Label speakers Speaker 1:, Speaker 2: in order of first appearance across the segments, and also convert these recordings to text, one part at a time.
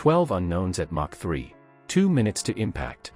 Speaker 1: 12 unknowns at Mach 3. 2 minutes to impact.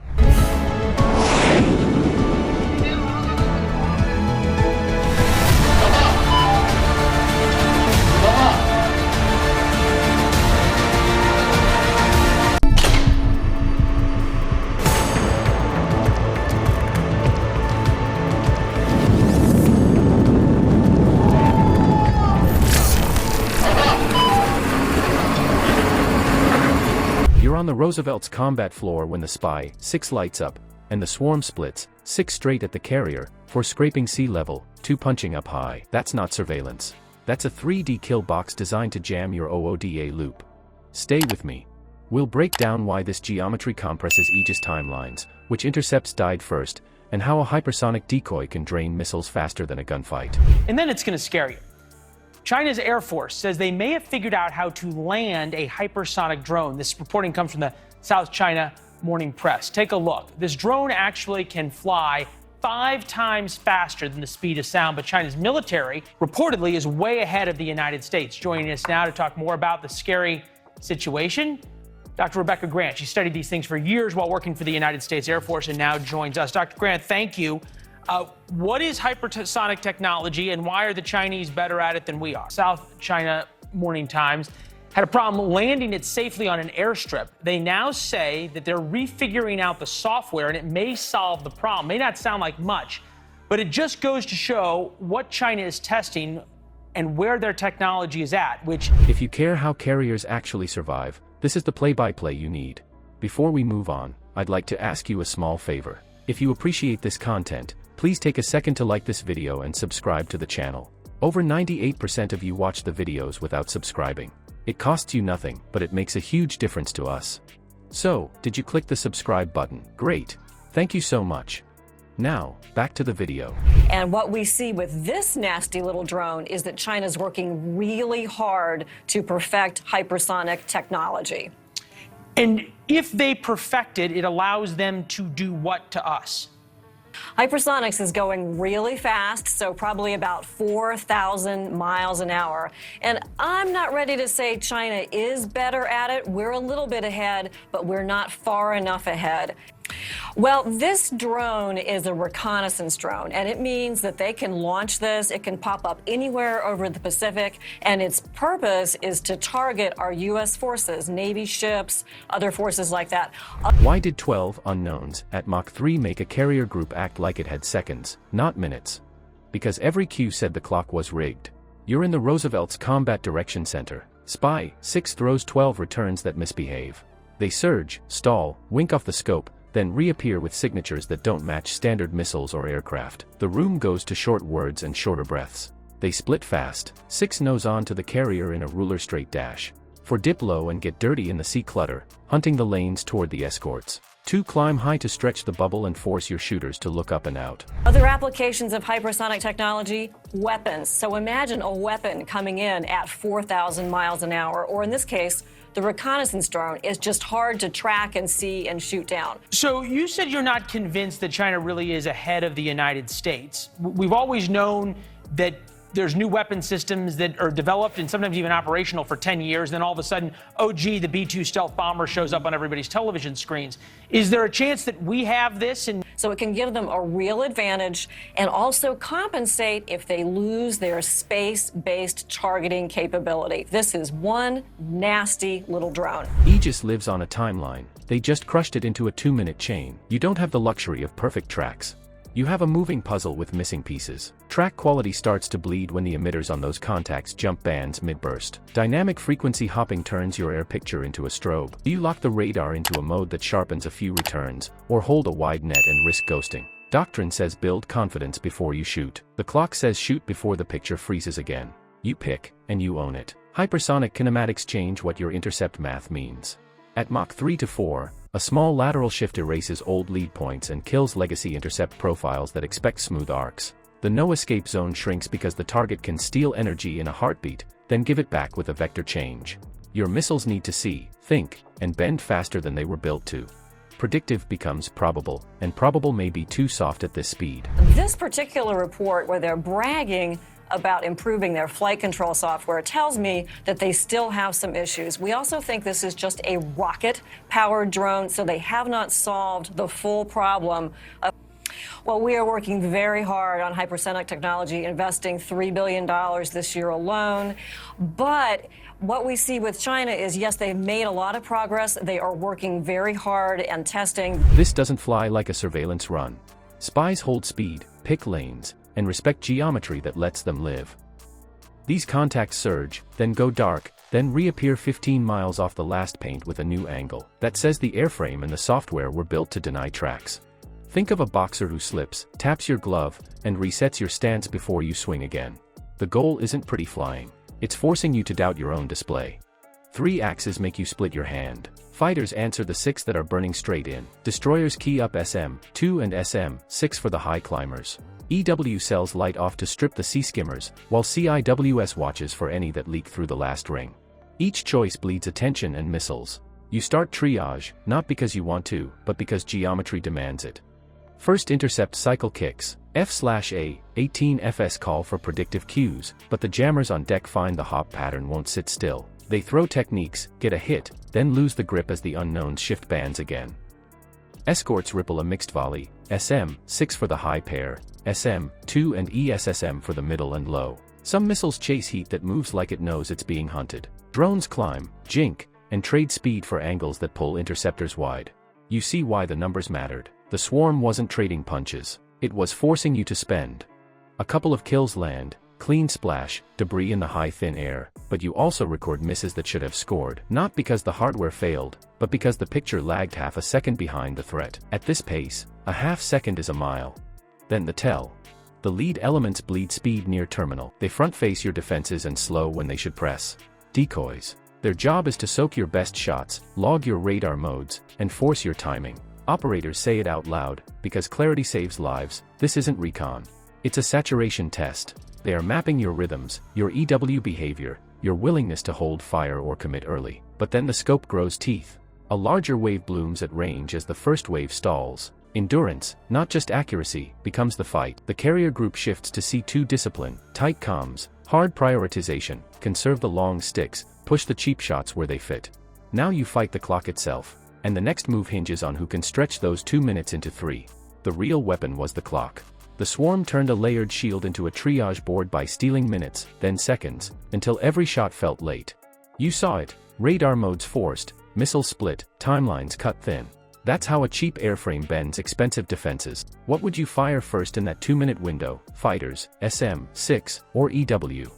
Speaker 1: You're on the Roosevelt's combat floor when the Spy 6 lights up, and the swarm splits, 6 straight at the carrier, 4 scraping sea level, 2 punching up high. That's not surveillance. That's a 3D kill box designed to jam your OODA loop. Stay with me. We'll break down why this geometry compresses Aegis timelines, which intercepts died first, and how a hypersonic decoy can drain missiles faster than a gunfight.
Speaker 2: And then it's going to scare you. China's Air Force says they may have figured out how to land a hypersonic drone. This reporting comes from the South China Morning Press. Take a look. This drone actually can fly 5 times faster than the speed of sound, but China's military reportedly is way ahead of the United States. Joining us now to talk more about the scary situation, Dr. Rebecca Grant. She studied these things for years while working for the United States Air Force and now joins us. Dr. Grant, thank you. What is hypersonic technology and why are the Chinese better at it than we are? South China Morning Times had a problem landing it safely on an airstrip. They now say that they're refiguring out the software and it may solve the problem. May not sound like much, but it just goes to show what China is testing and where their technology is at, which...
Speaker 1: If you care how carriers actually survive, this is the play-by-play you need. Before we move on, I'd like to ask you a small favor. If you appreciate this content, please take a second to like this video and subscribe to the channel. Over 98% of you watch the videos without subscribing. It costs you nothing, but it makes a huge difference to us. So, did you click the subscribe button? Great. Thank you so much. Now, back to the video.
Speaker 3: And what we see with this nasty little drone is that China's working really hard to perfect hypersonic technology.
Speaker 2: And if they perfect it, it allows them to do what to us?
Speaker 3: Hypersonics is going really fast, so probably about 4,000 miles an hour. And I'm not ready to say China is better at it. We're a little bit ahead, but we're not far enough ahead. Well, this drone is a reconnaissance drone, and it means that they can launch this. It can pop up anywhere over the Pacific, and its purpose is to target our U.S. forces, Navy ships, other forces like that.
Speaker 1: Why did 12 unknowns at Mach 3 make a carrier group act like it had seconds, not minutes? Because every cue said the clock was rigged. You're in the Roosevelt's Combat Direction Center. Spy 6 throws 12 returns that misbehave. They surge, stall, wink off the scope, then reappear with signatures that don't match standard missiles or aircraft. The room goes to short words and shorter breaths. They split fast. 6 nose on to the carrier in a ruler straight dash. 4 dip low and get dirty in the sea clutter, hunting the lanes toward the escorts. 2 climb high to stretch the bubble and force your shooters to look up and out.
Speaker 3: Other applications of hypersonic technology, weapons. So imagine a weapon coming in at 4,000 miles an hour, or in this case, the reconnaissance drone is just hard to track and see and shoot down.
Speaker 2: So you said you're not convinced that China really is ahead of the United States. We've always known that there's new weapon systems that are developed and sometimes even operational for 10 years. Then all of a sudden, oh, gee, the B-2 stealth bomber shows up on everybody's television screens. Is there a chance that we have this? And
Speaker 3: so it can give them a real advantage and also compensate if they lose their space-based targeting capability. This is one nasty little drone.
Speaker 1: Aegis lives on a timeline. They just crushed it into a 2-minute chain. You don't have the luxury of perfect tracks. You have a moving puzzle with missing pieces. Track quality starts to bleed when the emitters on those contacts jump bands mid-burst. Dynamic frequency hopping turns your air picture into a strobe. Do you lock the radar into a mode that sharpens a few returns, or hold a wide net and risk ghosting? Doctrine says build confidence before you shoot. The clock says shoot before the picture freezes again. You pick, and you own it. Hypersonic kinematics change what your intercept math means. At Mach 3 to 4, a small lateral shift erases old lead points and kills legacy intercept profiles that expect smooth arcs. The no-escape zone shrinks because the target can steal energy in a heartbeat, then give it back with a vector change. Your missiles need to see, think, and bend faster than they were built to. Predictive becomes probable, and probable may be too soft at this speed.
Speaker 3: This particular report where they're bragging about improving their flight control software tells me that they still have some issues. We also think this is just a rocket-powered drone, so they have not solved the full problem of. Well, we are working very hard on hypersonic technology, investing $3 billion this year alone. But what we see with China is, yes, they've made a lot of progress. They are working very hard and testing.
Speaker 1: This doesn't fly like a surveillance run. Spies hold speed, pick lanes, and respect geometry that lets them live. These contacts surge, then go dark, then reappear 15 miles off the last paint with a new angle that says the airframe and the software were built to deny tracks. Think of a boxer who slips, taps your glove, and resets your stance before you swing again. The goal isn't pretty flying. It's forcing you to doubt your own display. 3 axes make you split your hand. Fighters answer the 6 that are burning straight in. Destroyers key up SM-2 and SM-6 for the high climbers. EW cells light off to strip the sea skimmers, while CIWS watches for any that leak through the last ring. Each choice bleeds attention and missiles. You start triage, not because you want to, but because geometry demands it. First intercept cycle kicks. F/A, 18FS call for predictive cues, but the jammers on deck find the hop pattern won't sit still. They throw techniques, get a hit, then lose the grip as the unknowns shift bands again. Escorts ripple a mixed volley, SM-6 for the high pair, SM-2 and ESSM for the middle and low. Some missiles chase heat that moves like it knows it's being hunted. Drones climb, jink, and trade speed for angles that pull interceptors wide. You see why the numbers mattered. The swarm wasn't trading punches. It was forcing you to spend. A couple of kills land, clean splash, debris in the high thin air, but you also record misses that should have scored, not because the hardware failed, but because the picture lagged half a second behind the threat. At this pace, a half second is a mile. Then the tell. The lead elements bleed speed near terminal. They front face your defenses and slow when they should press. Decoys. Their job is to soak your best shots, log your radar modes, and force your timing. Operators say it out loud, because clarity saves lives. This isn't recon. It's a saturation test. They are mapping your rhythms, your EW behavior, your willingness to hold fire or commit early. But then the scope grows teeth. A larger wave blooms at range as the first wave stalls. Endurance, not just accuracy, becomes the fight. The carrier group shifts to C2 discipline, tight comms, hard prioritization, conserve the long sticks, push the cheap shots where they fit. Now you fight the clock itself. And the next move hinges on who can stretch those 2 minutes into 3. The real weapon was the clock. The swarm turned a layered shield into a triage board by stealing minutes, then seconds, until every shot felt late. You saw it. Radar modes forced, missiles split, timelines cut thin. That's how a cheap airframe bends expensive defenses. What would you fire first in that 2-minute window? Fighters, SM-6, or EW?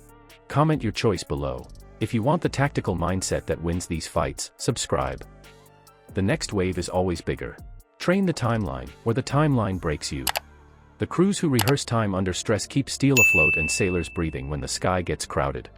Speaker 1: Comment your choice below. If you want the tactical mindset that wins these fights, subscribe. The next wave is always bigger. Train the timeline, or the timeline breaks you. The crews who rehearse time under stress keep steel afloat and sailors breathing when the sky gets crowded.